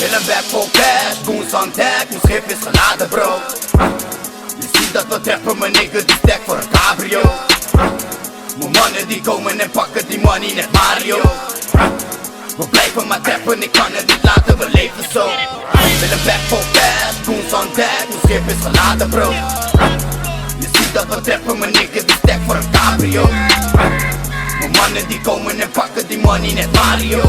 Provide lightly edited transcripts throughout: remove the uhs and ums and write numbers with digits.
willen weg voor cash, goons on deck, mijn schip is geladen bro. Je ziet dat we treffen, mijn nigga die stek voor een cabrio. Mijn mannen die komen en pakken die money net Mario. We blijven maar treffen, ik kan het niet laten, we leven zo. Willen weg voor cash, goons on deck, mijn schip is geladen bro. Je ziet dat we treffen, mijn nigga die stek voor een cabrio. Mijn mannen die komen en pakken die money net Mario.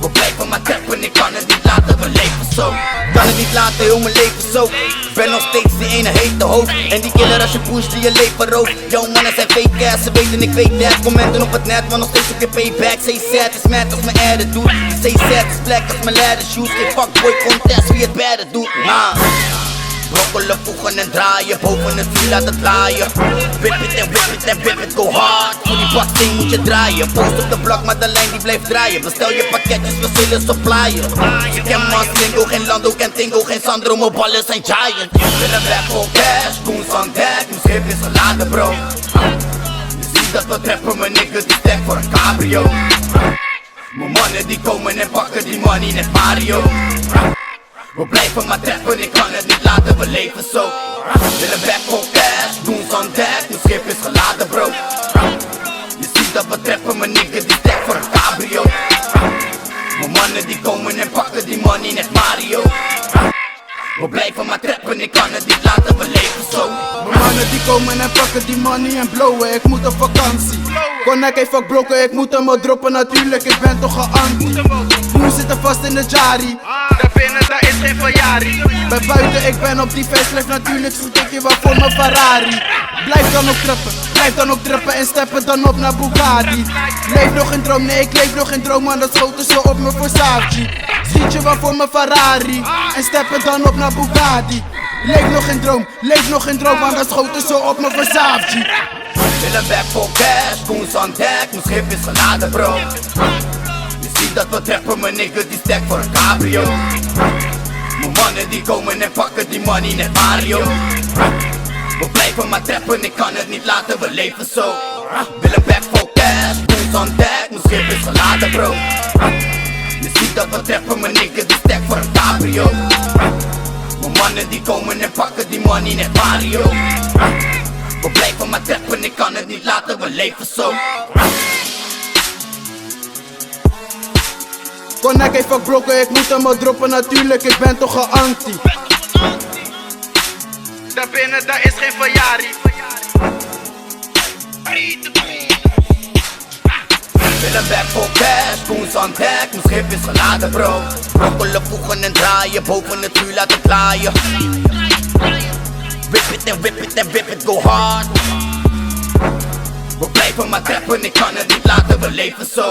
We blijven maar treffen, ik kan het niet laten, we leven zo. Kan het niet laten, heel mijn leven zo. Ben nog steeds die ene hete hoofd. En die killer als je pusht die je leven rooft. Jouw mannen zijn fake ass, ze weten ik weet dat. Commenten op het net, maar nog steeds op je payback. Say sad is mad als mijn attitude. Say sad is black als mijn ladder shoes. Geen fuckboy contest wie het beter doet. Brokkelen, voegen en draaien, boven het vuur laat het laaien. Whip it en whip it en whip it, go hard. Voor die baksteen moet je draaien. Post op de blok, maar de lijn die blijft draaien. Bestel je pakketjes, we zullen supplyen. Ze ken man Slingo, geen Lando, geen Tingo, geen Sandro, mijn ballen zijn giant. Willen weg voor cash, goons on deck, mijn schip is geladen bro. Je ziet dat we treffen, mijn nigga die stek voor een cabrio. Mijn mannen die komen en pakken die money net Mario. We blijven maar treffen, ik kan het niet laten, we leven zo. Willen weg voor cash, goons on deck, mijn schip is geladen bro. Je ziet dat we treffen, mijn nigga die stek voor een cabrio. Mijn mannen die komen en pakken die money net Mario. We blijven maar treffen, ik kan het niet laten, we leven zo. Mijn mannen die komen en pakken die money en blowen, ik moet op vakantie. Connect heeft fuck broken, ik moet hem al droppen natuurlijk, ik ben toch een anti. Nu zitten vast in de jari. Daarbinnen, daar is geen Ferrari. Bij buiten, ik ben op die facelift natuurlijk, schiet ik je wel voor mijn Ferrari. Blijf dan ook trappen en steppen dan op naar Bugatti. Leef nog een droom, nee ik leef nog geen droom, man dat schoten ze op me voor Versace. Schiet je wel voor mijn Ferrari en steppen dan op naar Bugatti. Leef nog geen droom, man dat schoten ze op me voor Versace. Willen weg voor cash, goons on deck, mijn schip is geladen bro. Je ziet dat we treffen, mijn nigga die stek voor een cabrio. Mijn mannen die komen en pakken die money net Mario. We blijven maar treffen, ik kan het niet laten, we leven zo. Willen weg voor cash, goons on deck, mijn schip is geladen bro. Je ziet dat we treffen, mijn nigga die stek voor een cabrio. Mijn mannen die komen en pakken die money net Mario. We blijven maar treffen, ik kan het niet laten, we leven zo. Connect heeft fuck broken, ik moet hem al droppen natuurlijk, ik ben toch een anti. Daarbinnen, daar is geen Ferrari. Willen weg voor cash, goons on deck, mijn schip is geladen bro. Brokkelen, voegen en draaien, boven het vuur laat het laaien. Whip it en whip it en whip it, go hard. We blijven maar treffen, ik kan het niet laten, we leven zo.